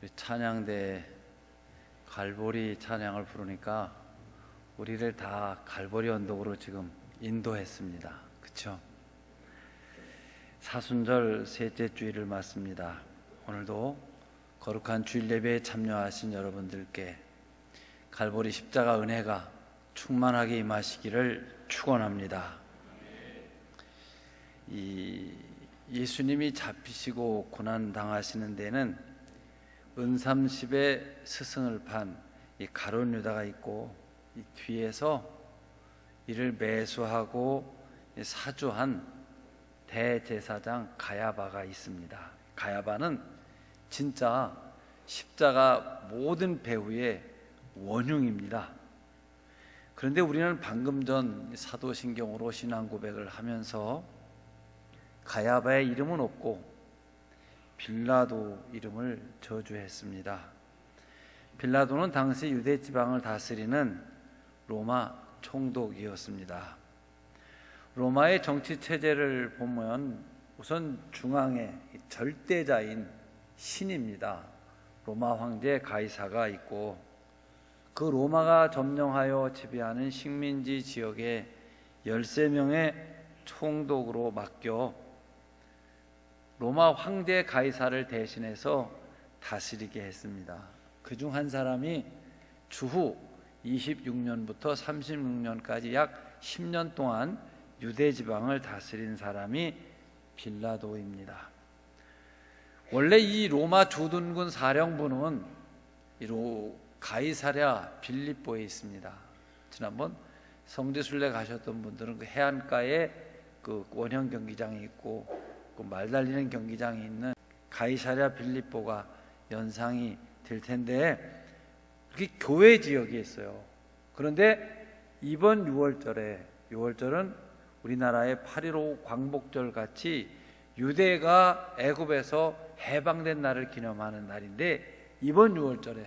우리 찬양대 갈보리 찬양을 부르니까 우리를 다 갈보리 언덕으로 지금 인도했습니다. 그렇죠? 사순절 셋째 주일을 맞습니다. 오늘도 거룩한 주일 예배에 참여하신 여러분들께 갈보리 십자가 은혜가 충만하게 임하시기를 축원합니다. 예수님이 잡히시고 고난 당하시는 데는 은삼십의 스승을 판 이 가룟 유다가 있고, 이 뒤에서 이를 매수하고 사주한 대제사장 가야바가 있습니다. 가야바는 진짜 십자가 모든 배후의 원흉입니다. 그런데 우리는 방금 전 사도신경으로 신앙 고백을 하면서 가야바의 이름은 없고 빌라도 이름을 저주했습니다. 빌라도는 당시 유대 지방을 다스리는 로마 총독이었습니다. 로마의 정치 체제를 보면 우선 중앙에 절대자인 신입니다. 로마 황제 가이사가 있고, 그 로마가 점령하여 지배하는 식민지 지역에 13명의 총독으로 맡겨 로마 황제 가이사를 대신해서 다스리게 했습니다. 그중 한 사람이 주후 26년부터 36년까지 약 10년 동안 유대 지방을 다스린 사람이 빌라도입니다. 원래 이 로마 주둔군 사령부는 가이사랴 빌립보에 있습니다. 지난번 성지순례 가셨던 분들은 그 해안가에 그 원형 경기장이 있고 그 말 달리는 경기장이 있는 가이사랴 빌립보가 연상이 될 텐데, 그게 교회 지역이 있어요. 그런데 이번 6월절은 우리나라의 8.15 광복절 같이 유대가 애굽에서 해방된 날을 기념하는 날인데, 이번 6월절에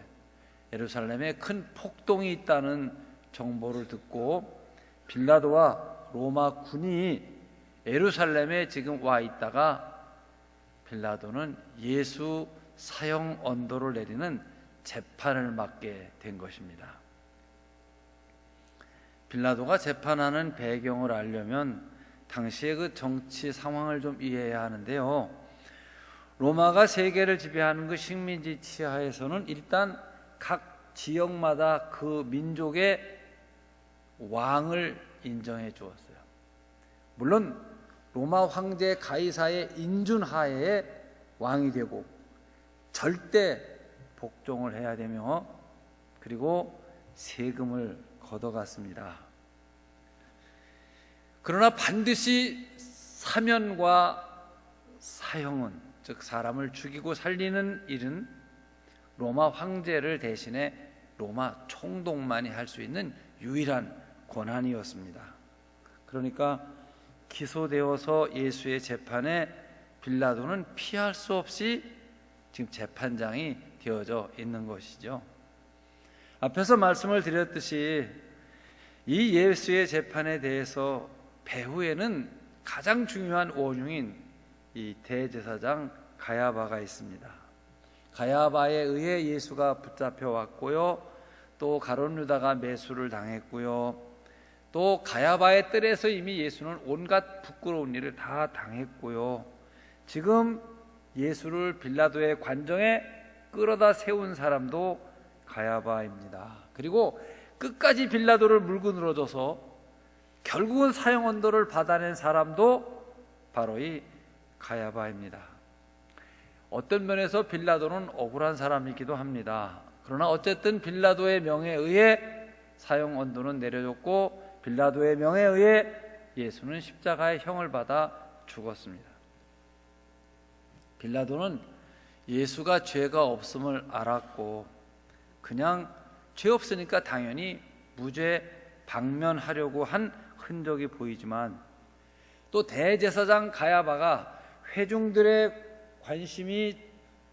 예루살렘에 큰 폭동이 있다는 정보를 듣고 빌라도와 로마 군이 예루살렘에 지금 와 있다가 빌라도는 예수 사형 언도를 내리는 재판을 맡게 된 것입니다. 빌라도가 재판하는 배경을 알려면 당시의 그 정치 상황을 좀 이해해야 하는데요. 로마가 세계를 지배하는 그 식민지 치하에서는 일단 각 지역마다 그 민족의 왕을 인정해 주었어요. 물론 로마 황제 가이사의 인준하에 왕이 되고 절대 복종을 해야 되며, 그리고 세금을 걷어갔습니다. 그러나 반드시 사면과 사형은, 즉 사람을 죽이고 살리는 일은 로마 황제를 대신해 로마 총독만이 할 수 있는 유일한 권한이었습니다. 그러니까 기소되어서 예수의 재판에 빌라도는 피할 수 없이 지금 재판장이 되어져 있는 것이죠. 앞에서 말씀을 드렸듯이 이 예수의 재판에 대해서 배후에는 가장 중요한 원흉인 이 대제사장 가야바가 있습니다. 가야바에 의해 예수가 붙잡혀 왔고요, 또 가룟 유다가 매수를 당했고요, 또 가야바의 뜰에서 이미 예수는 온갖 부끄러운 일을 다 당했고요, 지금 예수를 빌라도의 관정에 끌어다 세운 사람도 가야바입니다. 그리고 끝까지 빌라도를 물고 늘어져서 결국은 사형 언도를 받아낸 사람도 바로 이 가야바입니다. 어떤 면에서 빌라도는 억울한 사람이기도 합니다. 그러나 어쨌든 빌라도의 명에 의해 사형 언도는 내려졌고, 빌라도의 명에 의해 예수는 십자가의 형을 받아 죽었습니다. 빌라도는 예수가 죄가 없음을 알았고, 그냥 죄 없으니까 당연히 무죄 방면하려고 한 흔적이 보이지만, 또 대제사장 가야바가 회중들의 관심이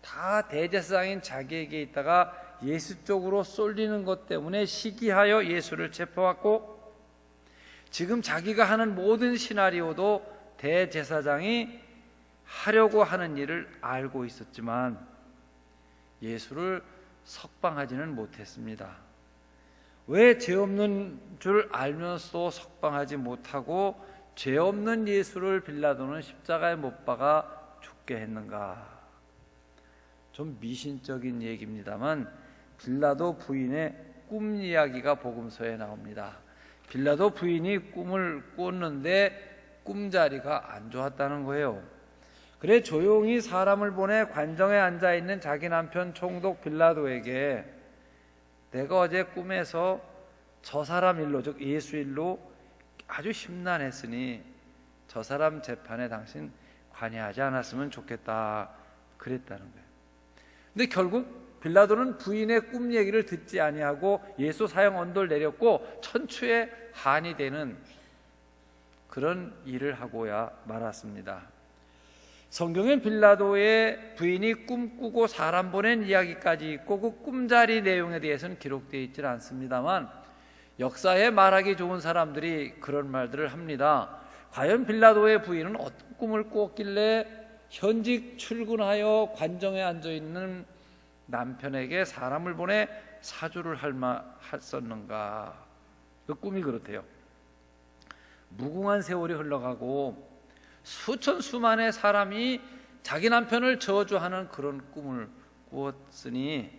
다 대제사장인 자기에게 있다가 예수 쪽으로 쏠리는 것 때문에 시기하여 예수를 체포했고, 지금 자기가 하는 모든 시나리오도 대제사장이 하려고 하는 일을 알고 있었지만 예수를 석방하지는 못했습니다. 왜 죄 없는 줄 알면서도 석방하지 못하고 죄 없는 예수를 빌라도는 십자가에 못 박아 죽게 했는가? 좀 미신적인 얘기입니다만 빌라도 부인의 꿈 이야기가 복음서에 나옵니다. 빌라도 부인이 꿈을 꿨는데 꿈자리가 안 좋았다는 거예요. 그래 조용히 사람을 보내 관정에 앉아있는 자기 남편 총독 빌라도에게 내가 어제 꿈에서 저 사람 일로, 즉 예수 일로 아주 심란했으니 저 사람 재판에 당신 관여하지 않았으면 좋겠다 그랬다는 거예요. 근데 결국 빌라도는 부인의 꿈 얘기를 듣지 아니하고 예수 사형 언도를 내렸고 천추의 한이 되는 그런 일을 하고야 말았습니다. 성경엔 빌라도의 부인이 꿈꾸고 사람 보낸 이야기까지 있고 그 꿈자리 내용에 대해서는 기록되어 있지 않습니다만 역사에 말하기 좋은 사람들이 그런 말들을 합니다. 과연 빌라도의 부인은 어떤 꿈을 꿨길래 현직 출근하여 관정에 앉아있는 남편에게 사람을 보내 사주를 했었는가? 그 꿈이 그렇대요. 무궁한 세월이 흘러가고 수천 수만의 사람이 자기 남편을 저주하는 그런 꿈을 꾸었으니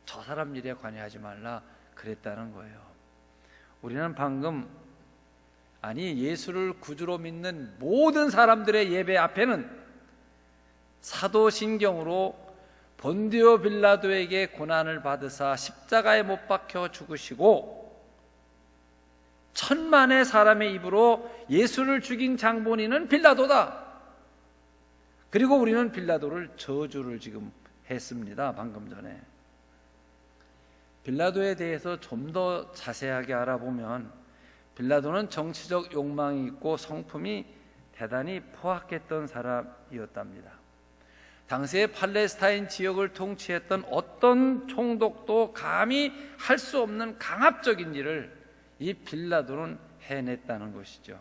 저 사람 일에 관여하지 말라 그랬다는 거예요. 우리는 방금 예수를 구주로 믿는 모든 사람들의 예배 앞에는 사도신경으로 본디오 빌라도에게 고난을 받으사 십자가에 못 박혀 죽으시고 천만의 사람의 입으로 예수를 죽인 장본인은 빌라도다. 그리고 우리는 빌라도를 저주를 지금 했습니다. 방금 전에 빌라도에 대해서 좀 더 자세하게 알아보면 빌라도는 정치적 욕망이 있고 성품이 대단히 포악했던 사람이었답니다. 당시에 팔레스타인 지역을 통치했던 어떤 총독도 감히 할 수 없는 강압적인 일을 이 빌라도는 해냈다는 것이죠.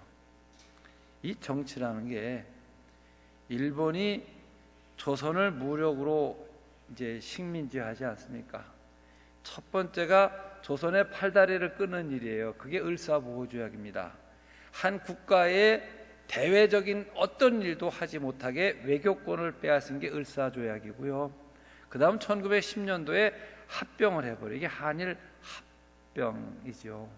이 정치라는 게 일본이 조선을 무력으로 이제 식민지하지 않습니까? 첫 번째가 조선의 팔다리를 끊는 일이에요. 그게 을사보호조약입니다. 한 국가의 대외적인 어떤 일도 하지 못하게 외교권을 빼앗은 게 을사조약이고요. 그 다음 1910년도에 합병을 해버려. 이게 한일 합병이죠.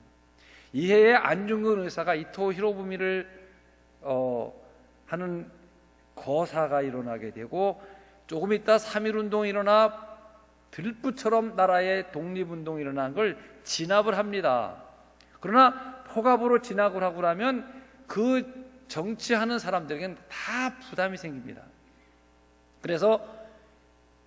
이해에 안중근 의사가 이토 히로부미를 하는 거사가 일어나게 되고 조금 있다 3.1운동이 일어나 들불처럼 나라의 독립운동이 일어난 걸 진압을 합니다. 그러나 포갑으로 진압을 하고 나면 그 정치하는 사람들에게는 다 부담이 생깁니다. 그래서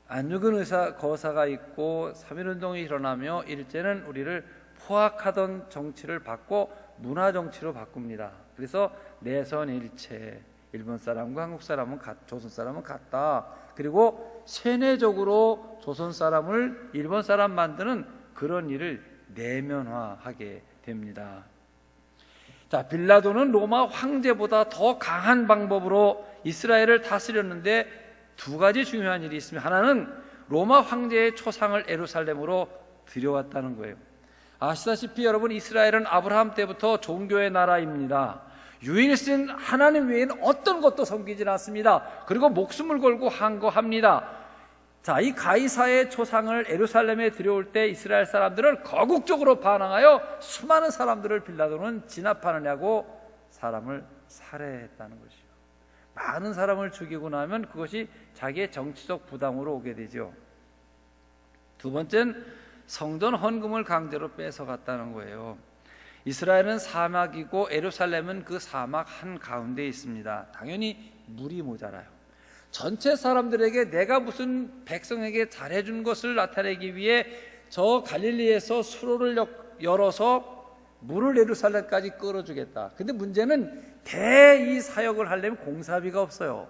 안중근 의사 거사가 있고 3.1운동이 일어나며 일제는 우리를 포악하던 정치를 바꿔 문화 정치로 바꿉니다. 그래서 내선 일체, 일본 사람과 한국 사람은 조선 사람은 같다. 그리고 세뇌적으로 조선 사람을 일본 사람 만드는 그런 일을 내면화하게 됩니다. 자, 빌라도는 로마 황제보다 더 강한 방법으로 이스라엘을 다스렸는데 두 가지 중요한 일이 있습니다. 하나는 로마 황제의 초상을 예루살렘으로 들여왔다는 거예요. 아시다시피 여러분, 이스라엘은 아브라함 때부터 종교의 나라입니다. 유일신 하나님 외에는 어떤 것도 섬기지 않습니다. 그리고 목숨을 걸고 항거합니다. 자, 이 가이사의 초상을 예루살렘에 들여올 때 이스라엘 사람들은 거국적으로 반항하여 수많은 사람들을 빌라도는 진압하느냐고 사람을 살해했다는 것이죠. 많은 사람을 죽이고 나면 그것이 자기의 정치적 부담으로 오게 되죠. 두 번째는 성전 헌금을 강제로 뺏어갔다는 거예요. 이스라엘은 사막이고 예루살렘은 그 사막 한가운데 있습니다. 당연히 물이 모자라요. 전체 사람들에게 내가 무슨 백성에게 잘해준 것을 나타내기 위해 저 갈릴리에서 수로를 열어서 물을 예루살렘까지 끌어주겠다. 근데 문제는 이 사역을 하려면 공사비가 없어요.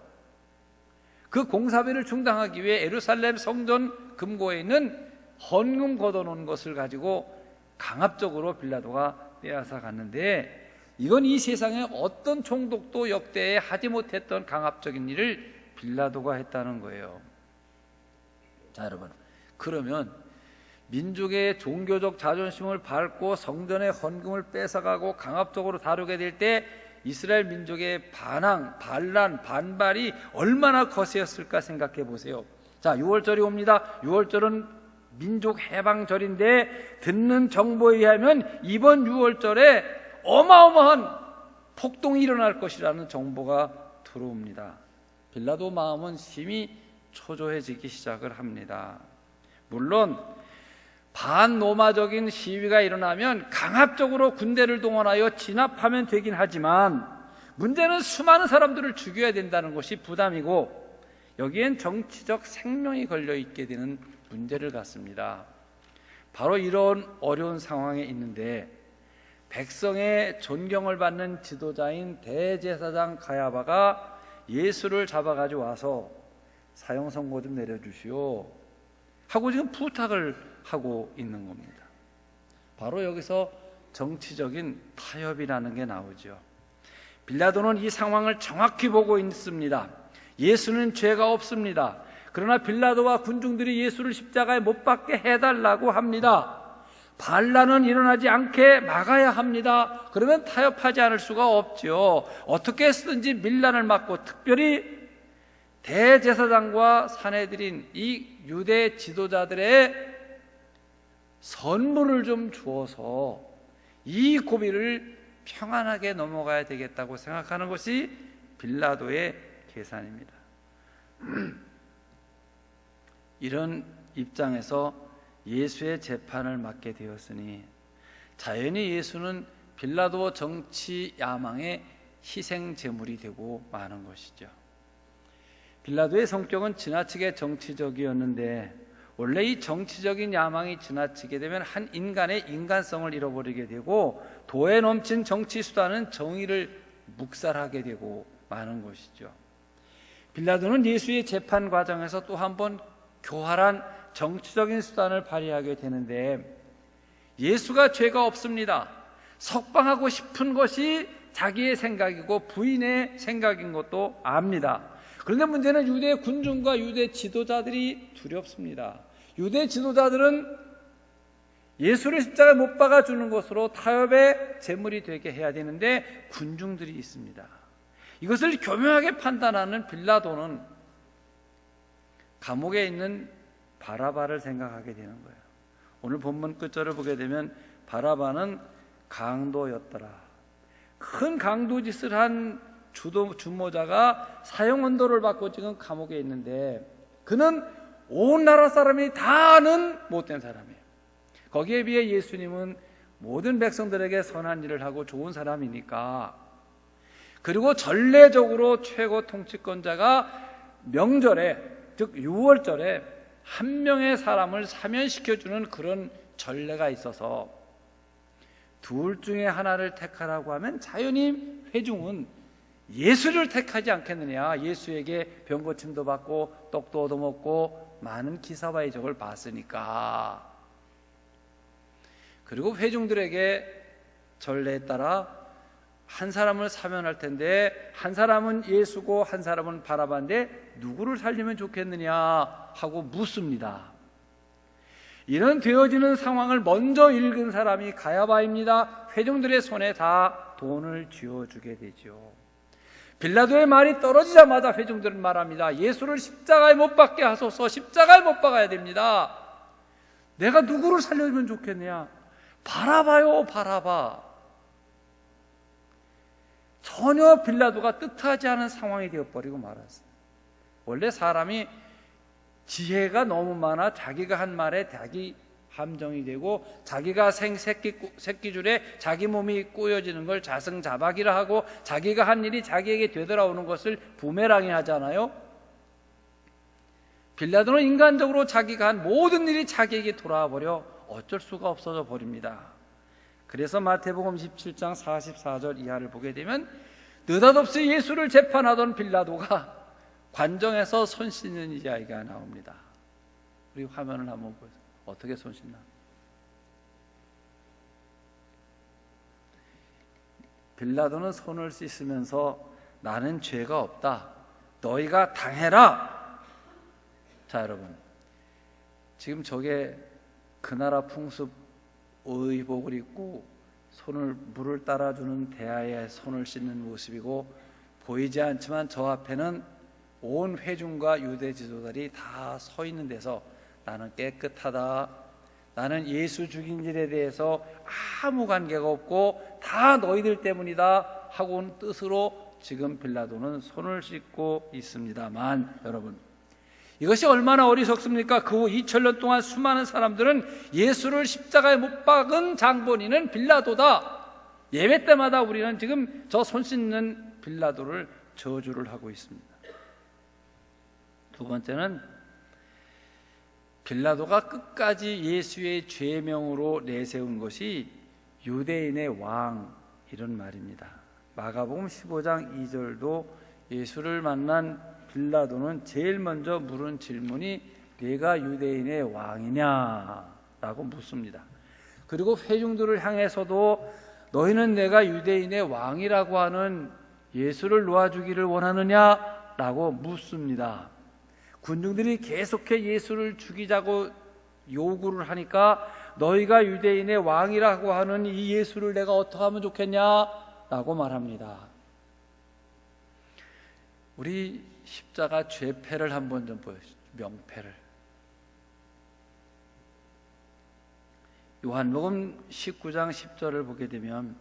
그 공사비를 충당하기 위해 예루살렘 성전 금고에 있는 헌금 걷어놓은 것을 가지고 강압적으로 빌라도가 빼앗아 갔는데, 이건 이 세상에 어떤 총독도 역대에 하지 못했던 강압적인 일을 빌라도가 했다는 거예요. 자, 여러분, 그러면 민족의 종교적 자존심을 밟고 성전의 헌금을 뺏어가고 강압적으로 다루게 될 때 이스라엘 민족의 반항, 반란, 반발이 얼마나 거세었을까 생각해 보세요. 자, 6월절이 옵니다. 6월절은 민족 해방절인데 듣는 정보에 의하면 이번 6월절에 어마어마한 폭동이 일어날 것이라는 정보가 들어옵니다. 빌라도 마음은 심히 초조해지기 시작을 합니다. 물론 반로마적인 시위가 일어나면 강압적으로 군대를 동원하여 진압하면 되긴 하지만 문제는 수많은 사람들을 죽여야 된다는 것이 부담이고 여기엔 정치적 생명이 걸려 있게 되는 문제를 갖습니다. 바로 이런 어려운 상황에 있는데 백성의 존경을 받는 지도자인 대제사장 가야바가 예수를 잡아가지고 와서 사형 선고 좀 내려주시오 하고 지금 부탁을 하고 있는 겁니다. 바로 여기서 정치적인 타협이라는 게 나오죠. 빌라도는 이 상황을 정확히 보고 있습니다. 예수는 죄가 없습니다. 그러나 빌라도와 군중들이 예수를 십자가에 못 박게 해달라고 합니다. 반란은 일어나지 않게 막아야 합니다. 그러면 타협하지 않을 수가 없죠. 어떻게 해서든지 밀란을 막고 특별히 대제사장과 사내들인 이 유대 지도자들의 선물을 좀 주어서 이 고비를 평안하게 넘어가야 되겠다고 생각하는 것이 빌라도의 계산입니다. 이런 입장에서 예수의 재판을 맡게 되었으니 자연히 예수는 빌라도 정치 야망의 희생 제물이 되고 마는 것이죠. 빌라도의 성격은 지나치게 정치적이었는데 원래 이 정치적인 야망이 지나치게 되면 한 인간의 인간성을 잃어버리게 되고 도에 넘친 정치 수단은 정의를 묵살하게 되고 마는 것이죠. 빌라도는 예수의 재판 과정에서 또 한 번 교활한 정치적인 수단을 발휘하게 되는데 예수가 죄가 없습니다. 석방하고 싶은 것이 자기의 생각이고 부인의 생각인 것도 압니다. 그런데 문제는 유대 군중과 유대 지도자들이 두렵습니다. 유대 지도자들은 예수를 십자가에 못 박아주는 것으로 타협의 제물이 되게 해야 되는데 군중들이 있습니다. 이것을 교묘하게 판단하는 빌라도는 감옥에 있는 바라바를 생각하게 되는 거예요. 오늘 본문 끝절을 보게 되면 바라바는 강도였더라. 큰 강도짓을 한 주모자가 사형 언도를 받고 지금 감옥에 있는데 그는 온 나라 사람이 다 아는 못된 사람이에요. 거기에 비해 예수님은 모든 백성들에게 선한 일을 하고 좋은 사람이니까, 그리고 전례적으로 최고 통치권자가 명절에, 즉 6월절에 한 명의 사람을 사면시켜주는 그런 전례가 있어서 둘 중에 하나를 택하라고 하면 자연히 회중은 예수를 택하지 않겠느냐. 예수에게 병고침도 받고 떡도 얻어먹고 많은 기사와 이적을 봤으니까. 그리고 회중들에게 전례에 따라 한 사람을 사면할 텐데 한 사람은 예수고 한 사람은 바라바인데 누구를 살리면 좋겠느냐 하고 묻습니다. 이런 되어지는 상황을 먼저 읽은 사람이 가야바입니다. 회중들의 손에 다 돈을 쥐어주게 되죠. 빌라도의 말이 떨어지자마자 회중들은 말합니다. 예수를 십자가에 못 박게 하소서. 십자가에 못 박아야 됩니다. 내가 누구를 살려주면 좋겠느냐? 바라바요, 바라바. 전혀 빌라도가 뜻하지 않은 상황이 되어버리고 말았어요. 원래 사람이 지혜가 너무 많아 자기가 한 말에 자기 함정이 되고 자기가 새끼줄에 자기 몸이 꼬여지는 걸 자승자박이라 하고 자기가 한 일이 자기에게 되돌아오는 것을 부메랑이 하잖아요. 빌라도는 인간적으로 자기가 한 모든 일이 자기에게 돌아와 버려 어쩔 수가 없어져 버립니다. 그래서 마태복음 17장 44절 이하를 보게 되면 느닷없이 예수를 재판하던 빌라도가 관정에서 손 씻는 이야기가 나옵니다. 우리 화면을 한번 보세요. 어떻게 손 씻나? 빌라도는 손을 씻으면서 나는 죄가 없다. 너희가 당해라. 자, 여러분, 지금 저게 그 나라 풍습 의복을 입고 손을 물을 따라주는 대야에 손을 씻는 모습이고, 보이지 않지만 저 앞에는 온 회중과 유대 지도자들이 다 서 있는 데서 나는 깨끗하다, 나는 예수 죽인 일에 대해서 아무 관계가 없고 다 너희들 때문이다 하고 온 뜻으로 지금 빌라도는 손을 씻고 있습니다만, 여러분, 이것이 얼마나 어리석습니까? 그 후 2000년 동안 수많은 사람들은 예수를 십자가에 못 박은 장본인은 빌라도다, 예배 때마다 우리는 지금 저 손 씻는 빌라도를 저주를 하고 있습니다. 두 번째는 빌라도가 끝까지 예수의 죄명으로 내세운 것이 유대인의 왕, 이런 말입니다. 마가복음 15장 2절도 예수를 만난 빌라도는 제일 먼저 물은 질문이 네가 유대인의 왕이냐? 라고 묻습니다. 그리고 회중들을 향해서도 너희는 내가 유대인의 왕이라고 하는 예수를 놓아주기를 원하느냐? 라고 묻습니다. 군중들이 계속해 예수를 죽이자고 요구를 하니까 너희가 유대인의 왕이라고 하는 이 예수를 내가 어떻게 하면 좋겠냐? 라고 말합니다. 우리 십자가 죄패를 한번 좀 보여주시죠. 명패를. 요한복음 19장 10절을 보게 되면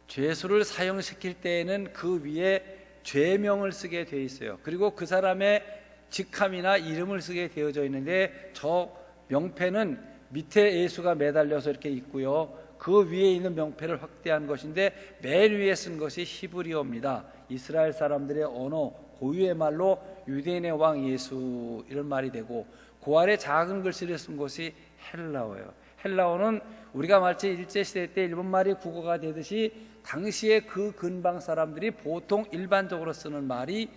죄수를 사형시킬 때에는 그 위에 죄명을 쓰게 되어 있어요. 그리고 그 사람의 직함이나 이름을 쓰게 되어져 있는데, 저 명패는 밑에 예수가 매달려서 이렇게 있고요, 그 위에 있는 명패를 확대한 것인데 맨 위에 쓴 것이 히브리어입니다. 이스라엘 사람들의 언어, 고유의 말로 유대인의 왕 예수, 이런 말이 되고, 그 아래 작은 글씨를 쓴 것이 헬라어예요. 헬라어는 우리가 마치 일제시대 때 일본말이 국어가 되듯이 당시에 그 근방 사람들이 보통 일반적으로 쓰는 말이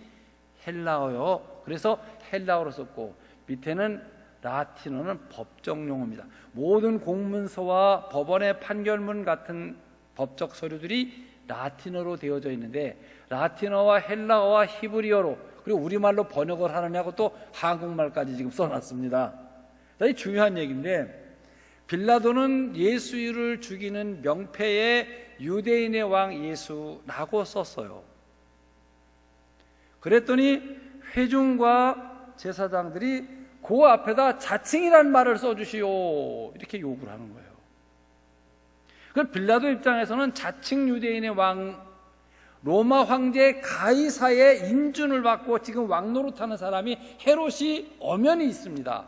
헬라어요. 그래서 헬라어로 썼고, 밑에는 라틴어는 법정 용어입니다. 모든 공문서와 법원의 판결문 같은 법적 서류들이 라틴어로 되어져 있는데, 라틴어와 헬라어와 히브리어로, 그리고 우리말로 번역을 하느냐고 또 한국말까지 지금 써놨습니다. 이 중요한 얘기인데, 빌라도는 예수를 죽이는 명패에 유대인의 왕 예수라고 썼어요. 그랬더니 회중과 제사장들이 그 앞에다 자칭이라는 말을 써주시오, 이렇게 요구를 하는 거예요. 그 빌라도 입장에서는 자칭 유대인의 왕, 로마 황제 가이사의 인준을 받고 지금 왕 노릇하는 사람이 헤롯이 엄연히 있습니다.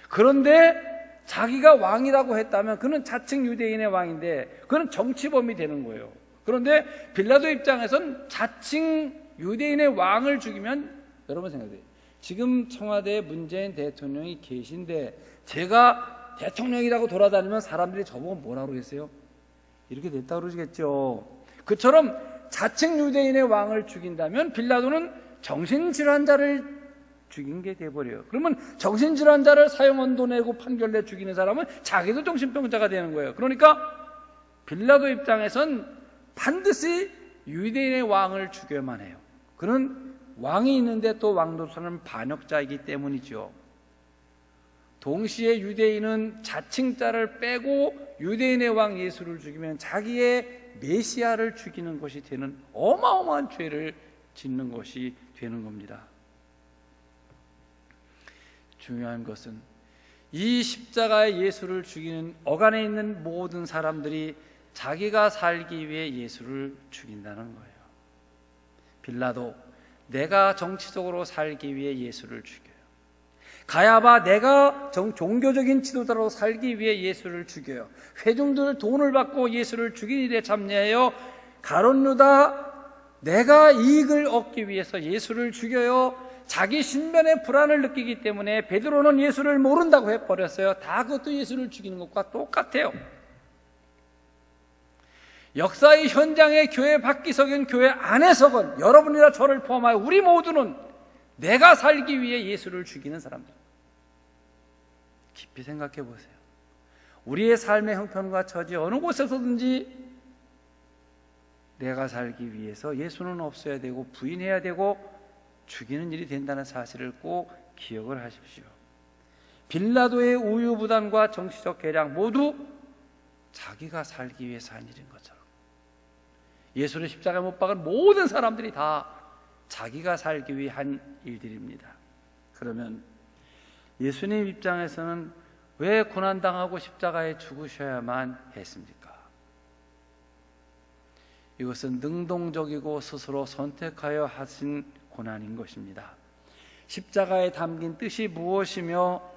그런데 자기가 왕이라고 했다면 그는 자칭 유대인의 왕인데 그는 정치범이 되는 거예요. 그런데 빌라도 입장에서는 자칭 유대인의 왕을 죽이면, 여러분 생각해요. 지금 청와대에 문재인 대통령이 계신데 제가 대통령이라고 돌아다니면 사람들이 저보고 뭐라고 그러겠어요? 이렇게 됐다고 그러시겠죠. 그처럼 자칭 유대인의 왕을 죽인다면 빌라도는 정신질환자를 죽인 게 돼버려요. 그러면 정신질환자를 사형언도 내고 판결 내 죽이는 사람은 자기도 정신병자가 되는 거예요. 그러니까 빌라도 입장에선 반드시 유대인의 왕을 죽여야만 해요. 그는 왕이 있는데 또 왕도사는 반역자이기 때문이죠. 동시에 유대인은 자칭자를 빼고 유대인의 왕 예수를 죽이면 자기의 메시아를 죽이는 것이 되는 어마어마한 죄를 짓는 것이 되는 겁니다. 중요한 것은 이 십자가의 예수를 죽이는 어간에 있는 모든 사람들이 자기가 살기 위해 예수를 죽인다는 거예요. 빌라도, 내가 정치적으로 살기 위해 예수를 죽여요. 가야바, 내가 종교적인 지도자로 살기 위해 예수를 죽여요. 회중들 돈을 받고 예수를 죽인 일에 참여해요. 가룟 유다, 내가 이익을 얻기 위해서 예수를 죽여요. 자기 신변의 불안을 느끼기 때문에 베드로는 예수를 모른다고 해버렸어요. 다 그것도 예수를 죽이는 것과 똑같아요. 역사의 현장에 교회 밖이서건 교회 안에서건 여러분이나 저를 포함하여 우리 모두는 내가 살기 위해 예수를 죽이는 사람들. 깊이 생각해 보세요. 우리의 삶의 형편과 처지 어느 곳에서든지 내가 살기 위해서 예수는 없어야 되고 부인해야 되고 죽이는 일이 된다는 사실을 꼭 기억을 하십시오. 빌라도의 우유부단과 정치적 계략 모두 자기가 살기 위해서 한 일인 것처럼, 예수를 십자가에 못 박은 모든 사람들이 다 자기가 살기 위해 한 일들입니다. 그러면 예수님 입장에서는 왜 고난당하고 십자가에 죽으셔야만 했습니까? 이것은 능동적이고 스스로 선택하여 하신 고난인 것입니다. 십자가에 담긴 뜻이 무엇이며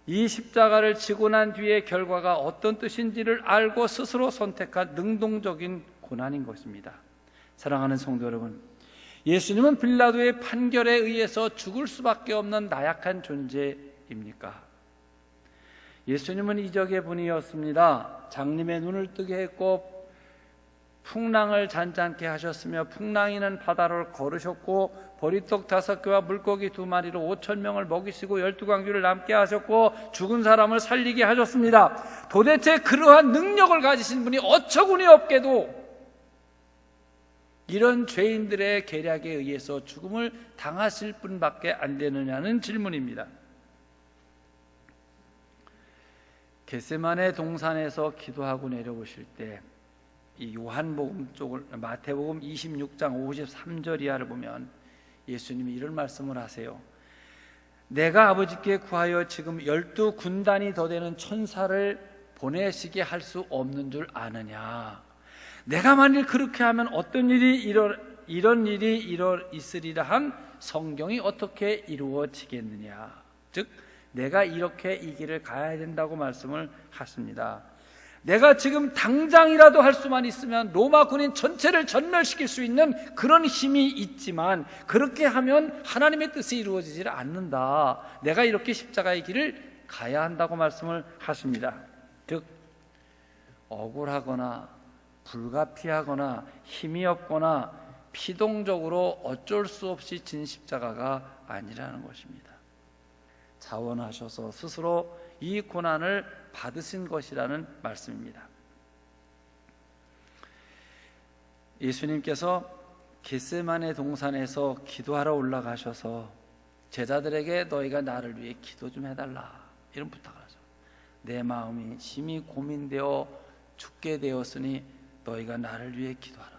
이 십자가를 지고 난 뒤의 결과가 어떤 뜻인지를 알고 스스로 선택한 능동적인 고난인 것입니다. 사랑하는 성도 여러분, 예수님은 빌라도의 판결에 의해서 죽을 수밖에 없는 나약한 존재입니까? 예수님은 이적의 분이었습니다. 장님의 눈을 뜨게 했고 풍랑을 잔잔케 하셨으며 풍랑이는 바다를 걸으셨고 보리떡 5개와 물고기 2마리로 5,000명을 먹이시고 12광주를 남게 하셨고 죽은 사람을 살리게 하셨습니다. 도대체 그러한 능력을 가지신 분이 어처구니 없게도 이런 죄인들의 계략에 의해서 죽음을 당하실 분밖에 안 되느냐는 질문입니다. 겟세마네 동산에서 기도하고 내려오실 때 이 요한복음 쪽을, 마태복음 26장 53절 이하를 보면 예수님이 이런 말씀을 하세요. 내가 아버지께 구하여 지금 12군단이 더 되는 천사를 보내시게 할 수 없는 줄 아느냐? 내가 만일 그렇게 하면 어떤 일이 이런 일이 있으리라 한 성경이 어떻게 이루어지겠느냐? 즉 내가 이렇게 이 길을 가야 된다고 말씀을 하십니다. 내가 지금 당장이라도 할 수만 있으면 로마 군인 전체를 전멸시킬 수 있는 그런 힘이 있지만 그렇게 하면 하나님의 뜻이 이루어지지 않는다. 내가 이렇게 십자가의 길을 가야 한다고 말씀을 하십니다. 즉 억울하거나 불가피하거나 힘이 없거나 피동적으로 어쩔 수 없이 진 십자가가 아니라는 것입니다. 자원하셔서 스스로 이 고난을 받으신 것이라는 말씀입니다. 예수님께서 겟세마네 동산에서 기도하러 올라가셔서 제자들에게 너희가 나를 위해 기도 좀 해달라 이런 부탁을 하죠. 내 마음이 심히 고민되어 죽게 되었으니 너희가 나를 위해 기도하라.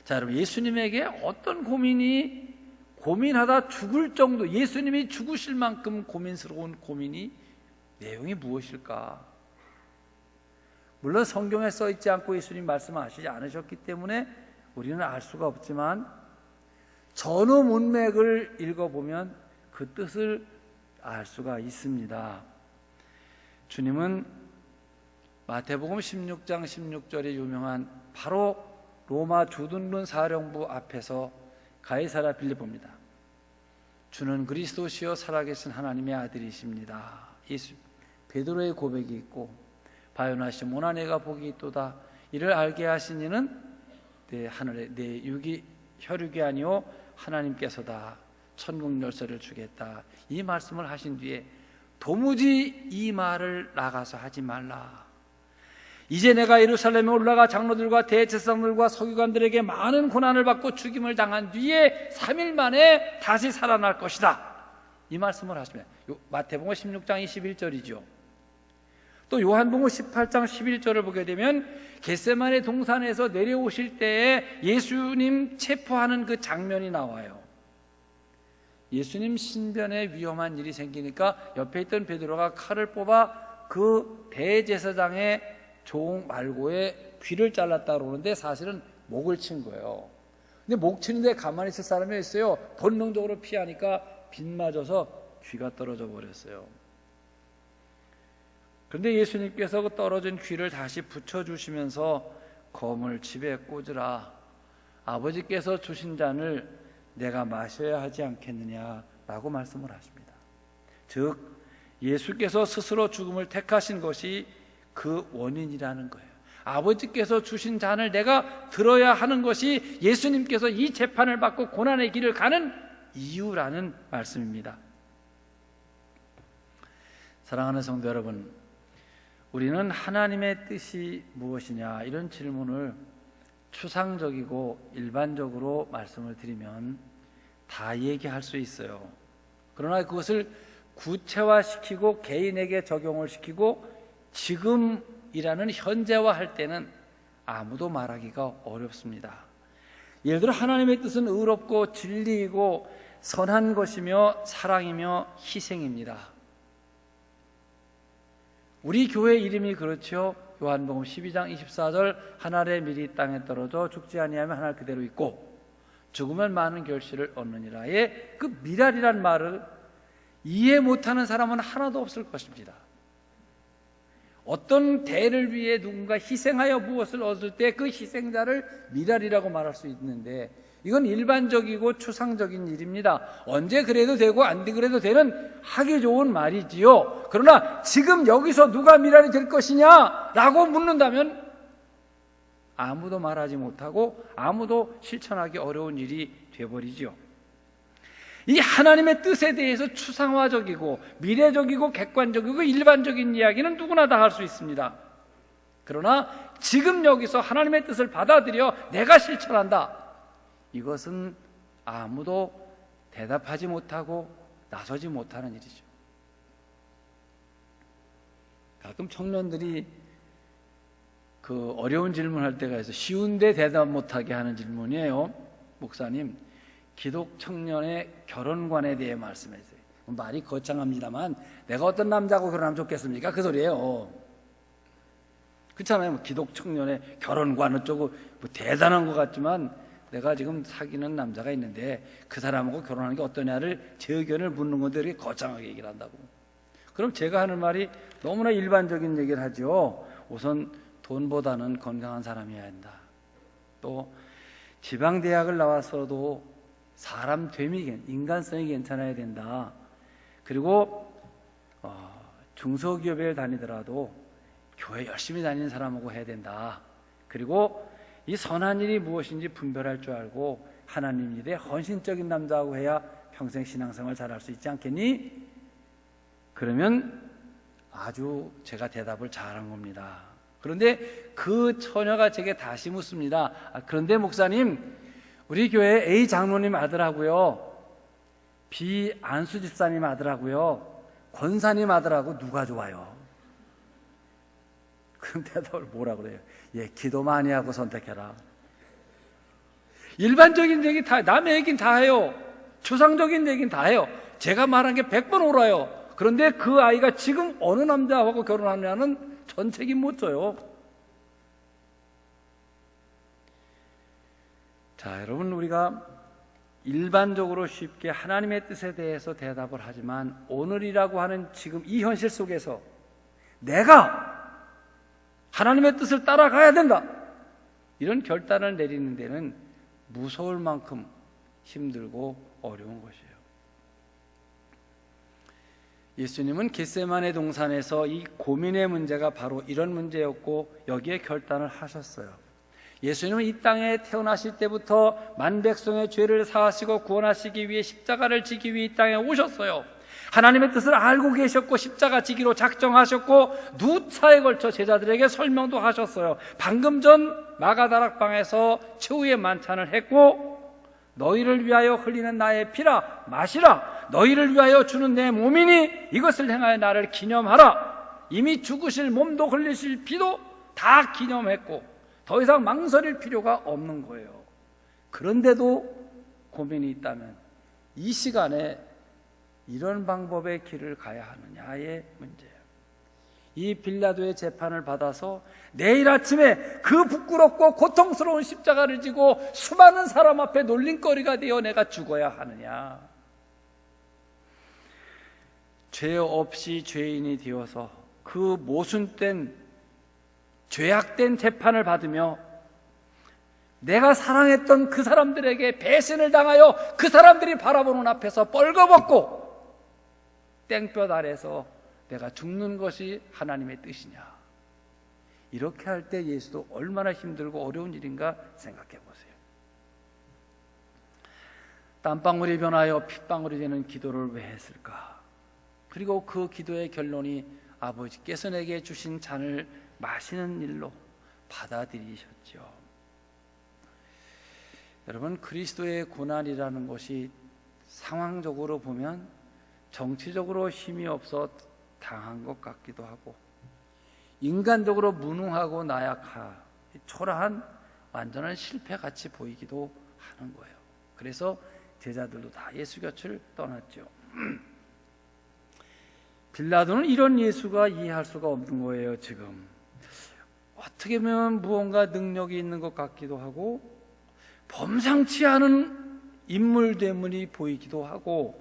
자, 여러분, 예수님에게 어떤 고민하다 죽을 정도, 예수님이 죽으실 만큼 고민스러운 고민이 내용이 무엇일까? 물론 성경에 써 있지 않고 예수님 말씀하시지 않으셨기 때문에 우리는 알 수가 없지만 전후 문맥을 읽어보면 그 뜻을 알 수가 있습니다. 주님은 마태복음 16장 16절에 유명한 바로 로마 주둔군 사령부 앞에서 가이사랴 빌립보입니다. 주는 그리스도시요 살아계신 하나님의 아들이십니다. 예수 베드로의 고백이 있고 바요나 시몬아 내가 복이 있도다. 이를 알게 하신 이는 내 하늘에 내 혈육이 아니요 하나님께서다. 천국 열쇠를 주겠다. 이 말씀을 하신 뒤에 도무지 이 말을 나가서 하지 말라. 이제 내가 예루살렘에 올라가 장로들과 대제사장들과 서기관들에게 많은 고난을 받고 죽임을 당한 뒤에 3일 만에 다시 살아날 것이다. 이 말씀을 하시면 마태복음 16장 21절이죠. 또 요한복음 18장 11절을 보게 되면 겟세마네 동산에서 내려오실 때에 예수님 체포하는 그 장면이 나와요. 예수님 신변에 위험한 일이 생기니까 옆에 있던 베드로가 칼을 뽑아 그 대제사장의 종 말고의 귀를 잘랐다 그러는데 사실은 목을 친 거예요. 근데 목 치는데 가만히 있을 사람이 있어요. 본능적으로 피하니까 빗 맞아서 귀가 떨어져 버렸어요. 그런데 예수님께서 그 떨어진 귀를 다시 붙여주시면서 검을 집에 꽂으라. 아버지께서 주신 잔을 내가 마셔야 하지 않겠느냐라고 말씀을 하십니다. 즉 예수께서 스스로 죽음을 택하신 것이 그 원인이라는 거예요. 아버지께서 주신 잔을 내가 들어야 하는 것이 예수님께서 이 재판을 받고 고난의 길을 가는 이유라는 말씀입니다. 사랑하는 성도 여러분, 우리는 하나님의 뜻이 무엇이냐 이런 질문을 추상적이고 일반적으로 말씀을 드리면 다 얘기할 수 있어요. 그러나 그것을 구체화시키고 개인에게 적용을 시키고 지금이라는 현재화할 때는 아무도 말하기가 어렵습니다. 예를 들어 하나님의 뜻은 의롭고 진리이고 선한 것이며 사랑이며 희생입니다. 우리 교회 이름이 그렇죠. 요한복음 12장 24절 하늘의 밀이 땅에 떨어져 죽지 아니하면 하늘 그대로 있고 죽으면 많은 결실을 얻느니라의 그 미랄이란 말을 이해 못하는 사람은 하나도 없을 것입니다. 어떤 대를 위해 누군가 희생하여 무엇을 얻을 때 그 희생자를 미랄이라고 말할 수 있는데 이건 일반적이고 추상적인 일입니다. 언제 그래도 되고 안 그래도 되는 하기 좋은 말이지요. 그러나 지금 여기서 누가 미랄이 될 것이냐 라고 묻는다면 아무도 말하지 못하고 아무도 실천하기 어려운 일이 되어버리죠. 이 하나님의 뜻에 대해서 추상화적이고 미래적이고 객관적이고 일반적인 이야기는 누구나 다 할 수 있습니다. 그러나 지금 여기서 하나님의 뜻을 받아들여 내가 실천한다. 이것은 아무도 대답하지 못하고 나서지 못하는 일이죠. 가끔 청년들이 그 어려운 질문할 때가 있어요. 쉬운데 대답 못하게 하는 질문이에요. 목사님, 기독 청년의 결혼관에 대해 말씀해주세요. 말이 거창합니다만 내가 어떤 남자하고 결혼하면 좋겠습니까? 그 소리예요. 그렇잖아요. 기독 청년의 결혼관 어쩌고 뭐 대단한 것 같지만 내가 지금 사귀는 남자가 있는데 그 사람하고 결혼하는 게 어떠냐를 제 의견을 묻는 건데 이렇게 거창하게 얘기를 한다고. 그럼 제가 하는 말이 너무나 일반적인 얘기를 하죠. 우선 돈보다는 건강한 사람이어야 한다. 또 지방대학을 나왔어도 사람 됨이, 인간성이 괜찮아야 된다. 그리고 중소기업에 다니더라도 교회 열심히 다니는 사람하고 해야 된다. 그리고 이 선한 일이 무엇인지 분별할 줄 알고 하나님 일에 헌신적인 남자하고 해야 평생 신앙생활 잘할 수 있지 않겠니? 그러면 아주 제가 대답을 잘한 겁니다. 그런데 그 처녀가 제게 다시 묻습니다. 그런데 목사님, 우리 교회 A 장로님 아들하고요, B 안수 집사님 아들하고요, 권사님 아들하고 누가 좋아요? 그럼 대답을 뭐라 그래요? 예, 기도 많이 하고 선택해라. 일반적인 얘기 다, 남의 얘기는 다 해요. 추상적인 얘기는 다 해요. 제가 말한 게 100번 옳아요. 그런데 그 아이가 지금 어느 남자하고 결혼하냐는 전 책임 못 져요. 자, 여러분, 우리가 일반적으로 쉽게 하나님의 뜻에 대해서 대답을 하지만 오늘이라고 하는 지금 이 현실 속에서 내가 하나님의 뜻을 따라가야 된다, 이런 결단을 내리는 데는 무서울 만큼 힘들고 어려운 것이에요. 예수님은 겟세마네 동산에서 이 고민의 문제가 바로 이런 문제였고 여기에 결단을 하셨어요. 예수님은 이 땅에 태어나실 때부터 만백성의 죄를 사하시고 구원하시기 위해 십자가를 지기 위해 이 땅에 오셨어요. 하나님의 뜻을 알고 계셨고 십자가 지기로 작정하셨고 누차에 걸쳐 제자들에게 설명도 하셨어요. 방금 전 마가다락방에서 최후의 만찬을 했고 너희를 위하여 흘리는 나의 피라 마시라, 너희를 위하여 주는 내 몸이니 이것을 행하여 나를 기념하라. 이미 죽으실 몸도 흘리실 피도 다 기념했고 더 이상 망설일 필요가 없는 거예요. 그런데도 고민이 있다면 이 시간에 이런 방법의 길을 가야 하느냐의 문제예요. 이 빌라도의 재판을 받아서 내일 아침에 그 부끄럽고 고통스러운 십자가를 지고 수많은 사람 앞에 놀림거리가 되어 내가 죽어야 하느냐, 죄 없이 죄인이 되어서 그 모순된 죄악된 재판을 받으며 내가 사랑했던 그 사람들에게 배신을 당하여 그 사람들이 바라보는 앞에서 뻘거벗고 땡볕 아래서 내가 죽는 것이 하나님의 뜻이냐, 이렇게 할 때 예수도 얼마나 힘들고 어려운 일인가 생각해 보세요. 땀방울이 변하여 핏방울이 되는 기도를 왜 했을까? 그리고 그 기도의 결론이 아버지께서 내게 주신 잔을 마시는 일로 받아들이셨죠. 여러분, 그리스도의 고난이라는 것이 상황적으로 보면 정치적으로 힘이 없어 당한 것 같기도 하고, 인간적으로 무능하고 나약한 초라한 완전한 실패같이 보이기도 하는 거예요. 그래서 제자들도 다 예수 곁을 떠났죠. 빌라도는 이런 예수가 이해할 수가 없는 거예요. 지금 어떻게 보면 무언가 능력이 있는 것 같기도 하고, 범상치 않은 인물대문이 보이기도 하고,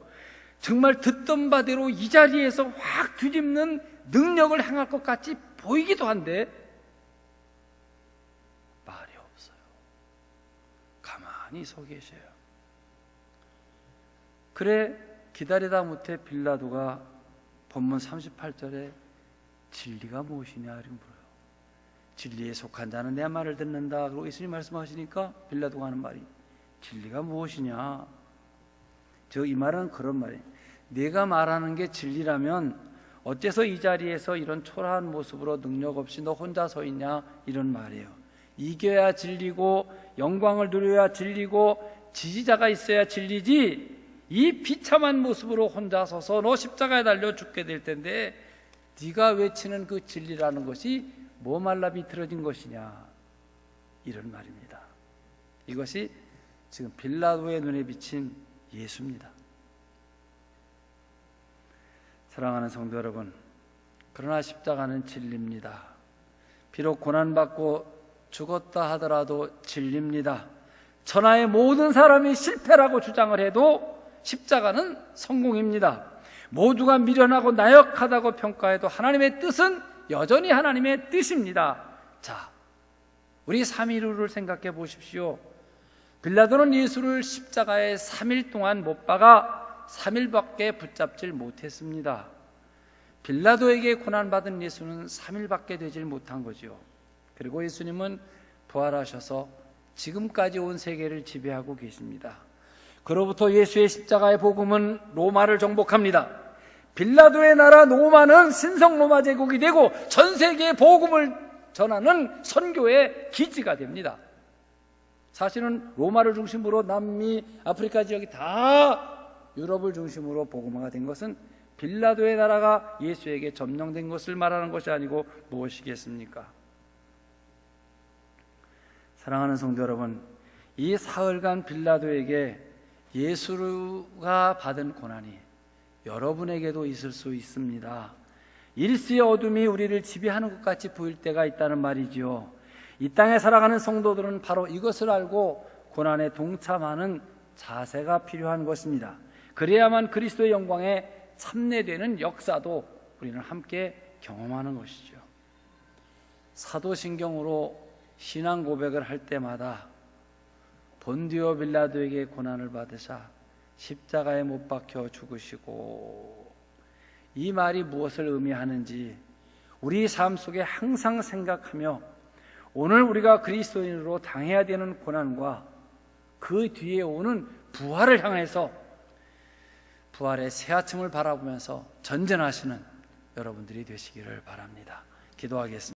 정말 듣던 바대로 이 자리에서 확 뒤집는 능력을 행할 것 같이 보이기도 한데 말이 없어요. 가만히 서 계셔요. 그래 기다리다 못해 빌라도가 본문 38절에 진리가 무엇이냐 이렇게 물어요. 진리에 속한 자는 내 말을 듣는다. 그리고 예수님 말씀하시니까 빌라도가 하는 말이 진리가 무엇이냐. 저 이 말은 그런 말이에요. 내가 말하는 게 진리라면 어째서 이 자리에서 이런 초라한 모습으로 능력 없이 너 혼자 서 있냐 이런 말이에요. 이겨야 진리고 영광을 누려야 진리고 지지자가 있어야 진리지, 이 비참한 모습으로 혼자 서서 너 십자가에 달려 죽게 될 텐데 네가 외치는 그 진리라는 것이 뭐 말라 비틀어진 것이냐 이런 말입니다. 이것이 지금 빌라도의 눈에 비친 예수입니다. 사랑하는 성도 여러분, 그러나 십자가는 진리입니다. 비록 고난받고 죽었다 하더라도 진리입니다. 천하의 모든 사람이 실패라고 주장을 해도 십자가는 성공입니다. 모두가 미련하고 나약하다고 평가해도 하나님의 뜻은 여전히 하나님의 뜻입니다. 자, 우리 3.15를 생각해 보십시오. 빌라도는 예수를 십자가에 3일 동안 못 박아 3일밖에 붙잡질 못했습니다. 빌라도에게 고난받은 예수는 3일밖에 되질 못한 거죠. 그리고 예수님은 부활하셔서 지금까지 온 세계를 지배하고 계십니다. 그로부터 예수의 십자가의 복음은 로마를 정복합니다. 빌라도의 나라 로마는 신성 로마 제국이 되고 전 세계에 복음을 전하는 선교의 기지가 됩니다. 사실은 로마를 중심으로 남미, 아프리카 지역이 다 유럽을 중심으로 복음화가 된 것은 빌라도의 나라가 예수에게 점령된 것을 말하는 것이 아니고 무엇이겠습니까? 사랑하는 성도 여러분, 이 사흘간 빌라도에게 예수가 받은 고난이 여러분에게도 있을 수 있습니다. 일시의 어둠이 우리를 지배하는 것 같이 보일 때가 있다는 말이지요. 이 땅에 살아가는 성도들은 바로 이것을 알고 고난에 동참하는 자세가 필요한 것입니다. 그래야만 그리스도의 영광에 참내되는 역사도 우리는 함께 경험하는 것이죠. 사도신경으로 신앙 고백을 할 때마다 본디오 빌라도에게 고난을 받으사 십자가에 못 박혀 죽으시고, 이 말이 무엇을 의미하는지 우리 삶 속에 항상 생각하며 오늘 우리가 그리스도인으로 당해야 되는 고난과 그 뒤에 오는 부활을 향해서 부활의 새 아침을 바라보면서 전전하시는 여러분들이 되시기를 바랍니다. 기도하겠습니다.